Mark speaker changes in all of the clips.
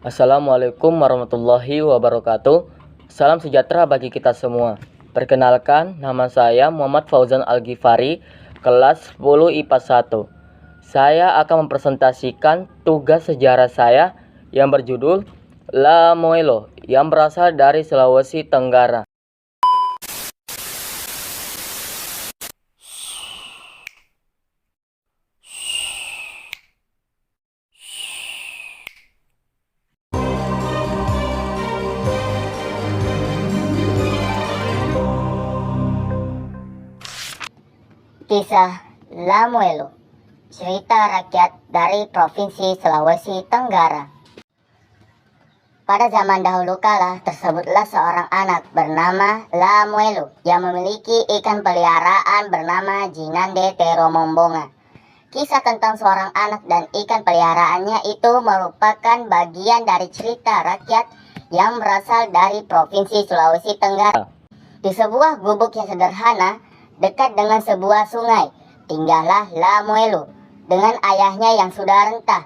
Speaker 1: Assalamualaikum warahmatullahi wabarakatuh. Salam sejahtera bagi kita semua. Perkenalkan, nama saya Muhammad Fauzan Al-Ghifari, kelas 10 IPA 1. Saya akan mempresentasikan tugas sejarah saya yang berjudul La Moelo, yang berasal dari Sulawesi Tenggara.
Speaker 2: Kisah La Moelo, cerita rakyat dari Provinsi Sulawesi Tenggara. Pada zaman dahulu kala, tersebutlah seorang anak bernama La Moelo yang memiliki ikan peliharaan bernama Jinande Teromombonga. Kisah tentang seorang anak dan ikan peliharaannya itu merupakan bagian dari cerita rakyat yang berasal dari Provinsi Sulawesi Tenggara. Di sebuah gubuk yang sederhana, dekat dengan sebuah sungai, tinggallah La Moelo dengan ayahnya yang sudah renta.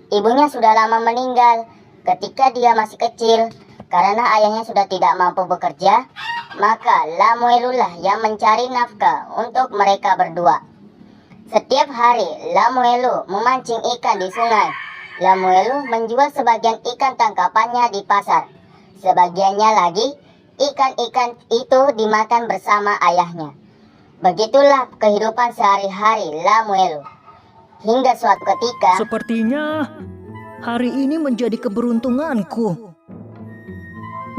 Speaker 2: Ibunya sudah lama meninggal ketika dia masih kecil. Karena ayahnya sudah tidak mampu bekerja, maka La Moelo lah yang mencari nafkah untuk mereka berdua. Setiap hari La Moelo memancing ikan di sungai. La Moelo menjual sebagian ikan tangkapannya di pasar. Sebagiannya lagi, ikan-ikan itu dimakan bersama ayahnya. Begitulah kehidupan sehari-hari La Moelo. Hingga suatu ketika,
Speaker 3: sepertinya hari ini menjadi keberuntunganku.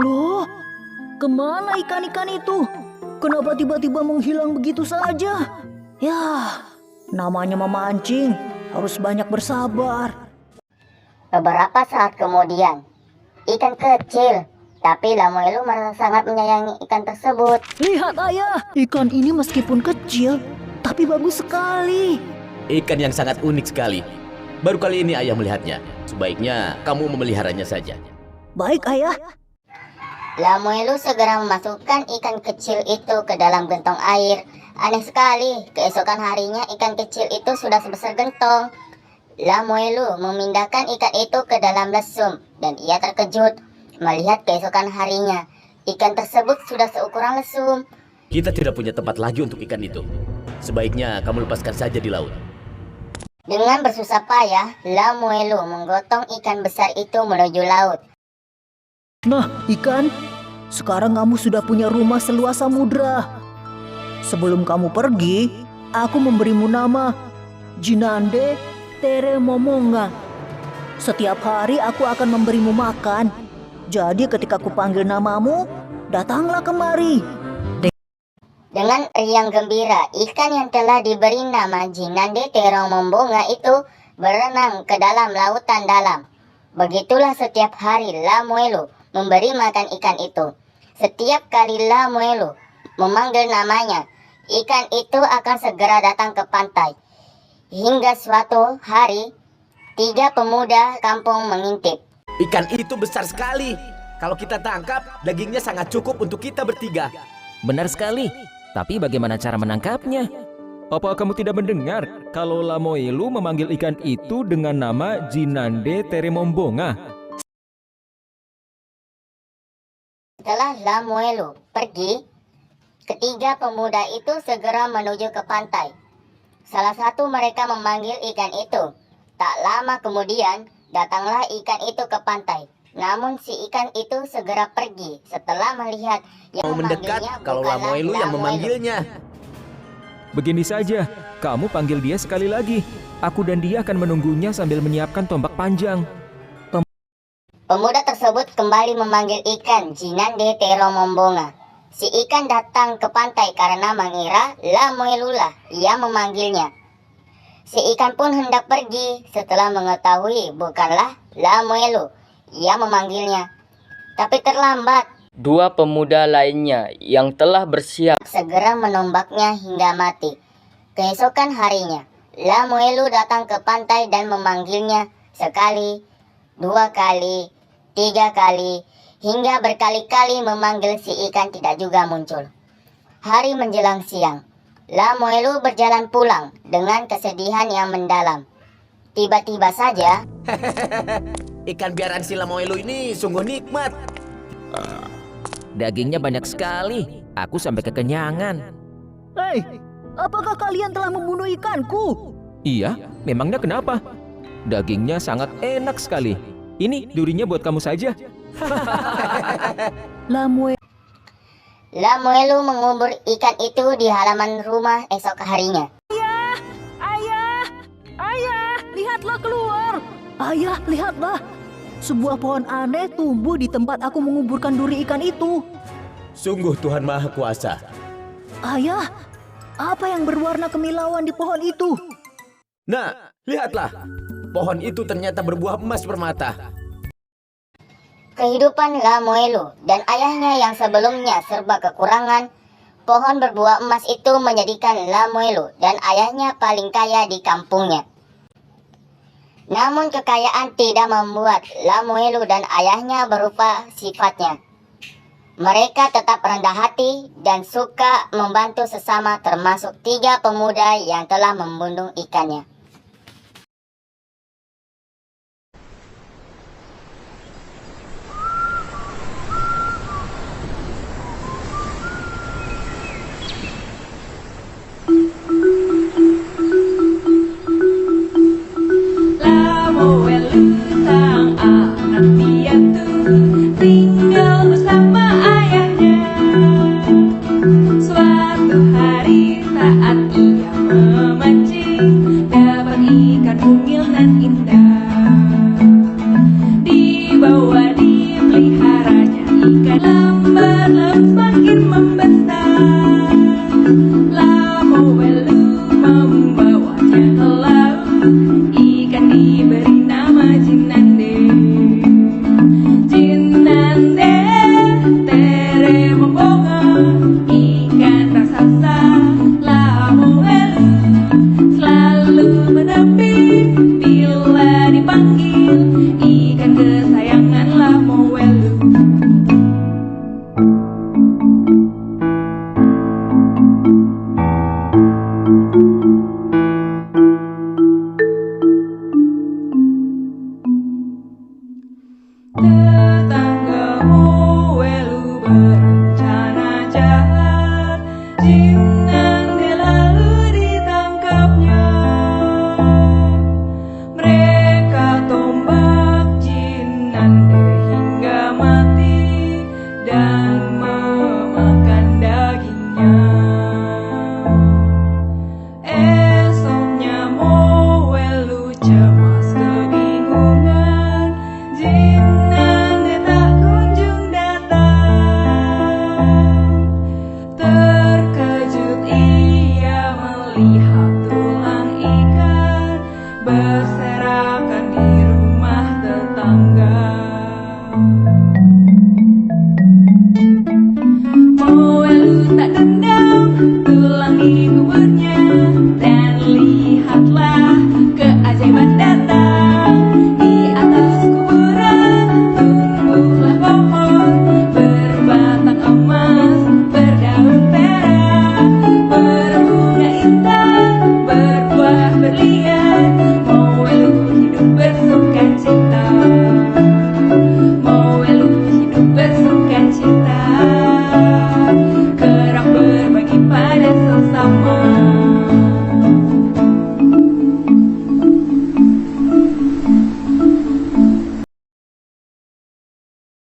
Speaker 3: Loh, kemana ikan-ikan itu? Kenapa tiba-tiba menghilang begitu saja? Ya, namanya memancing, harus banyak bersabar.
Speaker 2: beberapa saat kemudian, ikan kecil, tapi La Moelo merasa sangat menyayangi ikan tersebut.
Speaker 3: Lihat ayah, ikan ini meskipun kecil, tapi bagus sekali.
Speaker 4: Ikan yang sangat unik sekali. Baru kali ini ayah melihatnya. Sebaiknya kamu memeliharanya saja.
Speaker 3: Baik ayah.
Speaker 2: La Moelo segera memasukkan ikan kecil itu ke dalam gentong air. Aneh sekali, keesokan harinya ikan kecil itu sudah sebesar gentong. La Moelo memindahkan ikan itu ke dalam lesung dan ia terkejut melihat keesokan harinya ikan tersebut sudah seukuran lesung.
Speaker 4: Kita tidak punya tempat lagi untuk ikan itu. Sebaiknya kamu lepaskan saja di laut.
Speaker 2: Dengan bersusah payah, La Moelo menggotong ikan besar itu menuju laut.
Speaker 3: Nah, ikan, sekarang kamu sudah punya rumah seluas samudra. Sebelum kamu pergi, aku memberimu nama Jinande Teremomonga. Setiap hari aku akan memberimu makan. Jadi ketika aku panggil namamu, datanglah kemari.
Speaker 2: Dengan riang gembira, ikan yang telah diberi nama Jinande Teromombonga itu berenang ke dalam lautan dalam. Begitulah setiap hari La Moelo memberi makan ikan itu. Setiap kali La Moelo memanggil namanya, ikan itu akan segera datang ke pantai. Hingga suatu hari, 3 pemuda kampung mengintip.
Speaker 4: Ikan itu besar sekali. Kalau kita tangkap, dagingnya sangat cukup untuk kita bertiga.
Speaker 5: Benar sekali. Tapi bagaimana cara menangkapnya?
Speaker 6: Apa kamu tidak mendengar kalau La Moelo memanggil ikan itu dengan nama Jinande Teremombonga?
Speaker 2: Setelah La Moelo pergi, ketiga pemuda itu segera menuju ke pantai. Salah satu mereka memanggil ikan itu. Tak lama kemudian, datanglah ikan itu ke pantai. Namun si ikan itu segera pergi setelah melihat yang
Speaker 4: Mau mendekat
Speaker 2: memanggilnya
Speaker 4: kalau La
Speaker 2: bukanlah
Speaker 4: Moelo yang memanggilnya.
Speaker 6: Begini saja, kamu panggil dia sekali lagi. Aku dan dia akan menunggunya sambil menyiapkan tombak panjang.
Speaker 2: Pemuda tersebut kembali memanggil ikan Jinande Teromombonga. Si ikan datang ke pantai karena mengira La Moelo lah yang memanggilnya. Si ikan pun hendak pergi setelah mengetahui bukanlah La Moelo yang memanggilnya. Tapi terlambat.
Speaker 1: 2 pemuda lainnya yang telah bersiap
Speaker 2: Segera menombaknya hingga mati. Keesokan harinya, La Moelo datang ke pantai dan memanggilnya sekali, 2 kali, 3 kali, hingga berkali-kali memanggil si ikan tidak juga muncul. Hari menjelang siang, La Moelo berjalan pulang dengan kesedihan yang mendalam. Tiba-tiba saja,
Speaker 4: Ikan piaraan si Lamoelu ini sungguh nikmat.
Speaker 5: Dagingnya banyak sekali. Aku sampai kekenyangan.
Speaker 3: Hei, apakah kalian telah membunuh ikanku?
Speaker 6: Iya, memangnya kenapa? Dagingnya sangat enak sekali. Ini durinya buat kamu saja.
Speaker 3: Lamue,
Speaker 2: Lamuelu mengubur ikan itu di halaman rumah esok harinya.
Speaker 3: ayah, lihatlah keluar. Ayah, lihatlah. Sebuah pohon aneh tumbuh di tempat aku menguburkan duri ikan itu.
Speaker 4: Sungguh Tuhan Maha Kuasa.
Speaker 3: Ayah, apa yang berwarna kemilauan di pohon itu?
Speaker 4: Nah, lihatlah. Pohon itu ternyata berbuah emas permata.
Speaker 2: Kehidupan Lamuelu dan ayahnya yang sebelumnya serba kekurangan, pohon berbuah emas itu menjadikan Lamuelu dan ayahnya paling kaya di kampungnya. Namun kekayaan tidak membuat Lamuelu dan ayahnya berubah sifatnya. Mereka tetap rendah hati dan suka membantu sesama, termasuk 3 pemuda yang telah membunuh ikannya.
Speaker 7: Lamuelu sang anak piatu tinggal bersama ayahnya. Suatu hari saat ia memancing, dapat ikan mungil nan indah. Dibawa dipeliharanya ikan lambat semakin membesar. Lamuelu membawanya ke laut. Ikan diberi nama Jinande. Jinande tere membonga, ikan raksasa Lamuelu selalu menepi bila dipanggil ikan kesayangan Lamuelu.